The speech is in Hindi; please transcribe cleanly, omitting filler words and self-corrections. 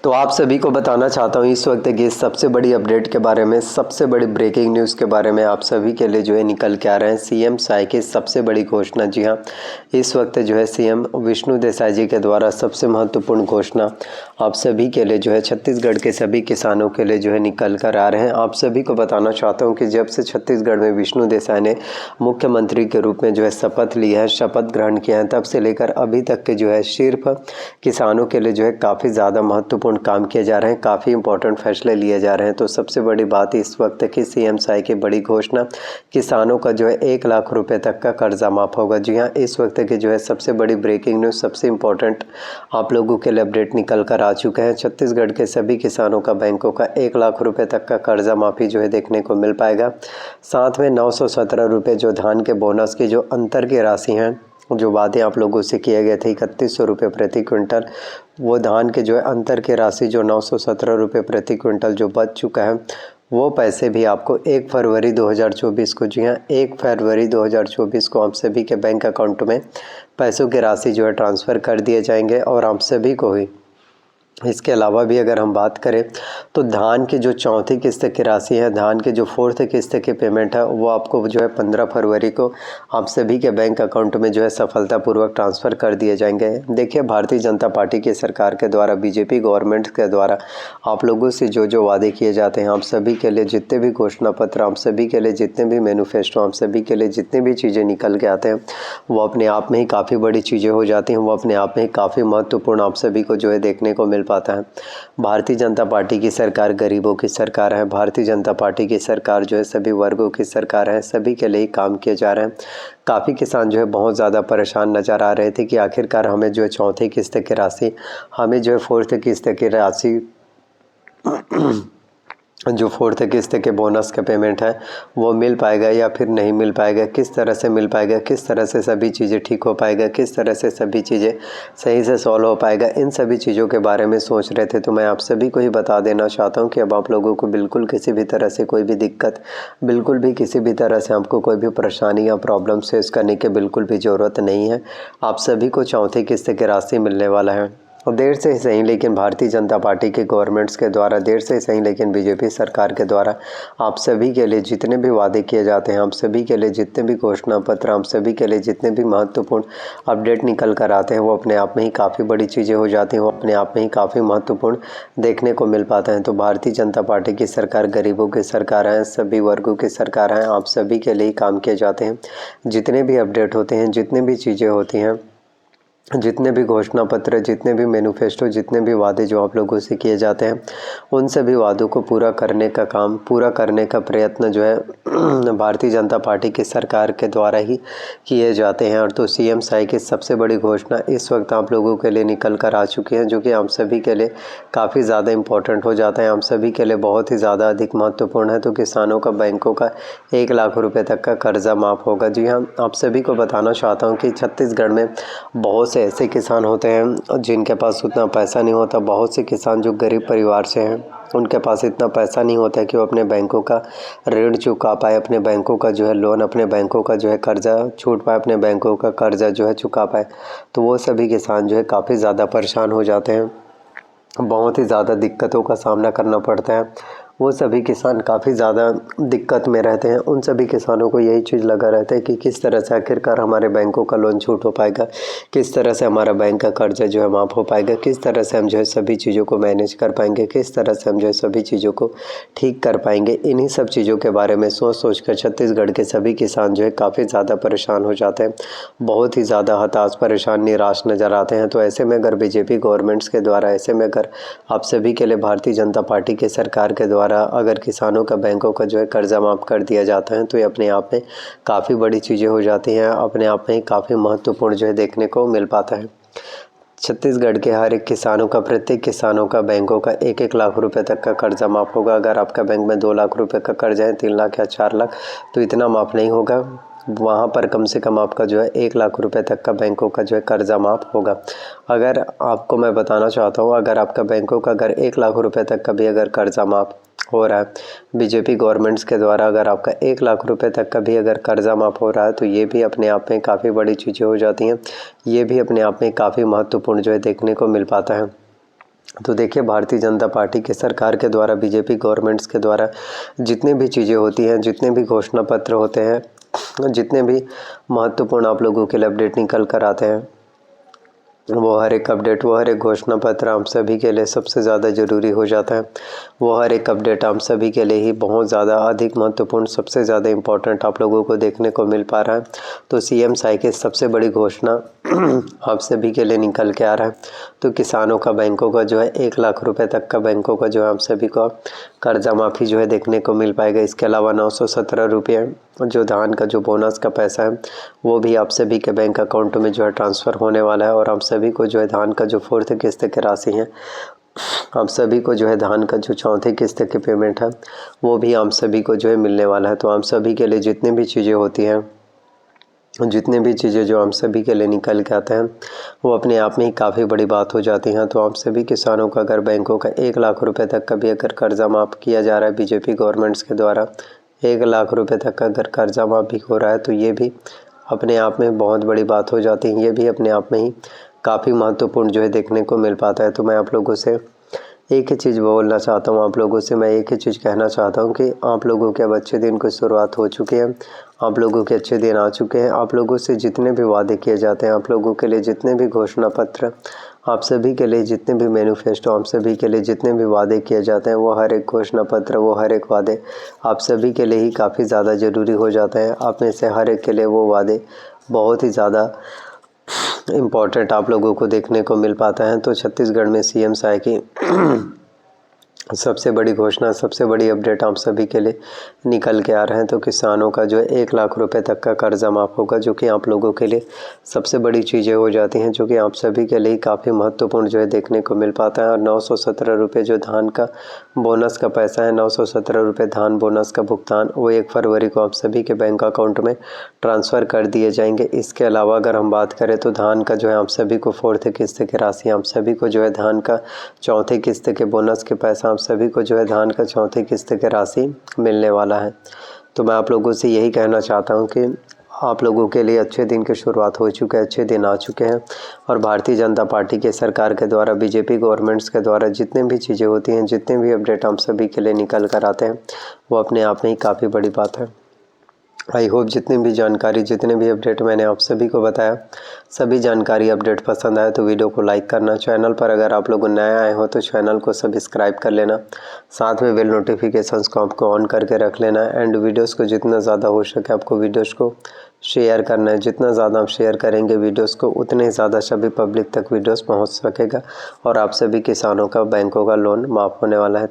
तो आप सभी को बताना चाहता हूँ इस वक्त की सबसे बड़ी अपडेट के बारे में, सबसे बड़ी ब्रेकिंग न्यूज़ के बारे में आप सभी के लिए जो है निकल के आ रहे हैं सीएम साई की सबसे बड़ी घोषणा। जी हाँ, इस वक्त जो है सीएम विष्णु देसाई जी के द्वारा सबसे महत्वपूर्ण घोषणा आप सभी के लिए जो है छत्तीसगढ़ के सभी किसानों के लिए जो है निकल कर आ रहे हैं। आप सभी को बताना चाहता हूँ कि जब से छत्तीसगढ़ में विष्णु देसाई ने मुख्यमंत्री के रूप में जो है शपथ ली है, शपथ ग्रहण किया है, तब से लेकर अभी तक के जो है सिर्फ किसानों के लिए जो है काफ़ी ज़्यादा महत्वपूर्ण काम किए जा रहे हैं, काफ़ी इंपॉर्टेंट फैसले लिए जा रहे हैं। तो सबसे बड़ी बात इस वक्त की सीएम साई की बड़ी घोषणा, किसानों का जो है 1 लाख रुपए तक का कर्जा माफ़ होगा। जी हाँ, इस वक्त की जो है सबसे बड़ी ब्रेकिंग न्यूज़, सबसे इंपॉर्टेंट आप लोगों के लिए अपडेट निकल कर आ चुके हैं। छत्तीसगढ़ के सभी किसानों का बैंकों का 1 लाख रुपए तक का कर्जा माफ़ी जो है देखने को मिल पाएगा। साथ में 917 रुपये जो धान के बोनस की जो अंतर की राशि हैं, जो वादे आप लोगों से किए गए थे 3100 रुपये प्रति क्विंटल, वो धान के जो है अंतर की राशि जो 917 रुपये प्रति क्विंटल जो बच चुका है, वो पैसे भी आपको 1 फरवरी 2024 को, जी हाँ 1 फरवरी 2024 को आप सभी के बैंक अकाउंट में पैसों की राशि जो है ट्रांसफ़र कर दिए जाएंगे। और आप सभी को ही इसके अलावा भी अगर हम बात करें तो धान की जो चौथी किस्त की राशि है, धान की जो 4th किस्त की पेमेंट है, वो आपको जो है 15 फरवरी को आप सभी के बैंक अकाउंट में जो है सफलतापूर्वक ट्रांसफ़र कर दिए जाएंगे। देखिए, भारतीय जनता पार्टी की सरकार के द्वारा, बीजेपी गवर्नमेंट के द्वारा आप लोगों से जो वादे किए जाते हैं, आप सभी के लिए जितने भी घोषणा पत्र, आप सभी के लिए जितने भी मैनिफेस्टो, आप सभी के लिए जितनी भी चीज़ें निकल के आते हैं, वो अपने आप में ही काफ़ी बड़ी चीज़ें हो जाती हैं, वो अपने आप में ही काफ़ी महत्वपूर्ण आप सभी को जो है देखने को मिल पाता है। भारतीय जनता पार्टी की सरकार गरीबों की सरकार है। भारतीय जनता पार्टी की सरकार जो है सभी वर्गों की सरकार है, सभी के लिए काम किए जा रहे हैं। काफ़ी किसान जो है बहुत ज़्यादा परेशान नज़र आ रहे थे कि आखिरकार हमें जो है चौथी किस्त की राशि, हमें जो है 4th किस्त की राशि, जो 4th किस्त के बोनस का पेमेंट है, वो मिल पाएगा या फिर नहीं मिल पाएगा, किस तरह से मिल पाएगा, किस तरह से सभी चीज़ें ठीक हो पाएगा, किस तरह से सभी चीज़ें सही से सॉल्व हो पाएगा, इन सभी चीज़ों के बारे में सोच रहे थे। तो मैं आप सभी को ही बता देना चाहता हूँ कि अब आप लोगों को बिल्कुल किसी भी तरह से कोई भी दिक्कत, बिल्कुल भी किसी भी तरह से आपको कोई भी परेशानी या प्रॉब्लम फेस करने की बिल्कुल भी ज़रूरत नहीं है। आप सभी को चौथी किस्त की राशि मिलने वाला है। और देर से ही सही लेकिन भारतीय जनता पार्टी के गवर्नमेंट्स के द्वारा, देर से ही सही लेकिन बीजेपी सरकार के द्वारा आप सभी के लिए जितने भी वादे किए जाते हैं, आप सभी के लिए जितने भी घोषणा पत्र, आप सभी के लिए जितने भी महत्वपूर्ण अपडेट निकल कर आते हैं, वो अपने आप में ही काफ़ी बड़ी चीज़ें हो जाती हैं, वो अपने आप में ही काफ़ी महत्वपूर्ण देखने को मिल पाता है। तो भारतीय जनता पार्टी की सरकार गरीबों की सरकार है, सभी वर्गों की सरकार है, आप सभी के लिए काम किए जाते हैं। जितने भी अपडेट होते हैं, जितनी भी चीज़ें होती हैं, जितने भी घोषणा पत्र, जितने भी मैनिफेस्टो, जितने भी वादे जो आप लोगों से किए जाते हैं, उन सभी वादों को पूरा करने का काम, पूरा करने का प्रयत्न जो है भारतीय जनता पार्टी की सरकार के द्वारा ही किए जाते हैं। और तो सीएम साई की सबसे बड़ी घोषणा इस वक्त आप लोगों के लिए निकल कर आ चुकी है, जो कि आप सभी के लिए काफ़ी ज़्यादा इम्पोर्टेंट हो जाता है, आप सभी के लिए बहुत ही ज़्यादा अधिक महत्वपूर्ण है। तो किसानों का बैंकों का 1 लाख रुपये तक का कर्जा माफ़ होगा। जी हाँ, आप सभी को बताना चाहता हूँ कि छत्तीसगढ़ में बहुत से ऐसे किसान होते हैं जिनके पास उतना पैसा नहीं होता। बहुत से किसान जो गरीब परिवार से हैं, उनके पास इतना पैसा नहीं होता है कि वो अपने बैंकों का ऋण चुका पाए, अपने बैंकों का जो है लोन, अपने बैंकों का जो है कर्जा छूट पाए, अपने बैंकों का कर्जा जो है चुका पाए। तो वो सभी किसान जो है काफ़ी ज़्यादा परेशान हो जाते हैं, बहुत ही ज़्यादा दिक्कतों का सामना करना पड़ता है। वो सभी किसान काफ़ी ज़्यादा दिक्कत में रहते हैं। उन सभी किसानों को यही चीज़ लगा रहता है कि किस तरह से आखिरकार हमारे बैंकों का लोन छूट हो पाएगा, किस तरह से हमारा बैंक का कर्जा जो है माफ़ हो पाएगा, किस तरह से हम जो है सभी चीज़ों को मैनेज कर पाएंगे, किस तरह से हम जो है सभी चीज़ों को ठीक कर पाएंगे। इन्हीं सब चीज़ों के बारे में सोच कर छत्तीसगढ़ के सभी किसान जो है काफ़ी ज़्यादा परेशान हो जाते हैं, बहुत ही ज़्यादा हताश, परेशान, निराश नज़र आते हैं। तो ऐसे में अगर बीजेपी गवर्नमेंट्स के द्वारा, ऐसे में अगर आप सभी के लिए भारतीय जनता पार्टी के सरकार के द्वारा अगर किसानों का बैंकों का जो है कर्जा माफ़ कर दिया जाता है, तो ये अपने आप में काफ़ी बड़ी चीज़ें हो जाती हैं, अपने आप में ही काफ़ी महत्वपूर्ण जो है देखने को मिल पाता है। छत्तीसगढ़ के हर एक किसानों का, प्रत्येक किसानों का बैंकों का 1-1 लाख रुपए तक का कर्जा माफ़ होगा। अगर आपका बैंक में 2 लाख रुपए का कर्जा है, 3 लाख या 4 लाख, तो इतना माफ़ नहीं होगा। वहाँ पर कम से कम आपका जो है 1 लाख रुपए तक का बैंकों का जो है कर्जा माफ़ होगा। अगर आपको मैं बताना चाहता हूँ, अगर आपका बैंकों का अगर 1 लाख रुपए तक का भी अगर कर्जा माफ़ हो रहा है बीजेपी गवर्नमेंट्स के द्वारा, अगर आपका 1 लाख रुपए तक का भी अगर कर्जा माफ़ हो रहा है, तो ये भी अपने आप में काफ़ी बड़ी चीज़ें हो जाती हैं। ये भी अपने आप में काफ़ी महत्वपूर्ण जो है देखने को मिल पाता है। तो देखिए, भारतीय जनता पार्टी के सरकार के द्वारा, बीजेपी गवर्नमेंट्स के द्वारा जितनी भी चीज़ें होती हैं, जितने भी घोषणा पत्र होते हैं, जितने भी महत्वपूर्ण आप लोगों के लिए अपडेट निकल कर आते हैं, वो हर एक अपडेट, वो हर एक घोषणा पत्र हम सभी के लिए सबसे ज़्यादा ज़रूरी हो जाता है। वो हर एक अपडेट हम सभी के लिए ही बहुत ज़्यादा अधिक महत्वपूर्ण, सबसे ज़्यादा इम्पोर्टेंट आप लोगों को देखने को मिल पा रहा है। तो सीएम साई की सबसे बड़ी घोषणा आप सभी के लिए निकल के आ रहा है। तो किसानों का, बैंकों का जो है 1 लाख रुपए तक का बैंकों का जो है हम सभी को कर्जा माफ़ी जो है देखने को मिल पाएगा। इसके अलावा 917 रुपये जो धान का जो बोनस का पैसा है वो भी आप सभी के बैंक अकाउंट में जो है ट्रांसफ़र होने वाला है। और हम सभी को जो है धान का जो 4th किस्त की राशि है, आप सभी को जो है धान का जो 4थी किस्त की पेमेंट है वो भी हम सभी को जो है मिलने वाला है। तो हम सभी के लिए जितनी भी चीज़ें होती हैं, जितनी भी चीज़ें जो हम सभी के लिए निकल के आते हैं, वो अपने आप में ही काफ़ी बड़ी बात हो जाती हैं। तो हम सभी किसानों का अगर बैंकों का 1 लाख रुपए तक का भी अगर कर्जा माफ़ किया जा रहा है बीजेपी गवर्नमेंट्स के द्वारा, 1 लाख रुपए तक का अगर कर्जा माफ़ भी हो रहा है, तो ये भी अपने आप में बहुत बड़ी बात हो जाती है। ये भी अपने आप में ही काफ़ी महत्वपूर्ण जो है देखने को मिल पाता है। तो मैं आप लोगों से एक ही चीज़ बोलना चाहता हूँ, आप लोगों से मैं एक ही चीज़ कहना चाहता हूँ कि आप लोगों के अब अच्छे दिन की शुरुआत हो चुकी है, आप लोगों के अच्छे दिन आ चुके हैं। आप लोगों से जितने भी वादे किए जाते हैं, आप लोगों के लिए जितने भी घोषणा पत्र, आप सभी के लिए जितने भी मैनिफेस्टो, आप सभी के लिए जितने भी वादे किए जाते हैं, वो हर एक घोषणा पत्र, वो हर एक वादे आप सभी के लिए ही काफ़ी ज़्यादा ज़रूरी हो जाते हैं। आप में से हर एक के लिए वो वादे बहुत ही ज़्यादा इम्पोर्टेंट आप लोगों को देखने को मिल पाता है। तो छत्तीसगढ़ में सीएम साई की सबसे बड़ी घोषणा, सबसे बड़ी अपडेट आप सभी के लिए निकल के आ रहे हैं। तो किसानों का जो है 1 लाख रुपए तक का कर्जा माफ़ होगा, जो कि आप लोगों के लिए सबसे बड़ी चीज़ें हो जाती हैं, जो कि आप सभी के लिए काफ़ी महत्वपूर्ण जो है देखने को मिल पाता है। और 917 रुपये जो धान का बोनस का पैसा है, 917 रुपये धान बोनस का भुगतान, वो 1 फरवरी को आप सभी के बैंक अकाउंट में ट्रांसफ़र कर दिए जाएंगे। इसके अलावा अगर हम बात करें तो धान का जो है आप सभी को 4th किस्त की राशि, आप सभी को जो है धान का 4थी किस्त के बोनस के पैसा, सभी को जो है धान का 4थी किस्त की राशि मिलने वाला है। तो मैं आप लोगों से यही कहना चाहता हूं कि आप लोगों के लिए अच्छे दिन की शुरुआत हो चुके हैं, अच्छे दिन आ चुके हैं। और भारतीय जनता पार्टी के सरकार के द्वारा, बीजेपी गवर्नमेंट्स के द्वारा जितने भी चीज़ें होती हैं, जितने भी अपडेट हम सभी के लिए निकल कर आते हैं, वो अपने आप में ही काफ़ी बड़ी बात है। आई होप जितनी भी जानकारी, जितने भी अपडेट मैंने आप सभी को बताया, सभी जानकारी अपडेट पसंद आए तो वीडियो को लाइक करना। चैनल पर अगर आप लोग नए आए हो तो चैनल को सब्सक्राइब कर लेना, साथ में बेल नोटिफिकेशंस को आपको ऑन करके रख लेना। एंड वीडियोस को जितना ज़्यादा हो सके आपको वीडियोस को शेयर करना है। जितना ज़्यादा आप शेयर करेंगे वीडियोस को, उतने ज़्यादा सभी पब्लिक तक वीडियोस पहुँच सकेगा और आप सभी किसानों का, बैंकों का लोन माफ़ होने वाला है।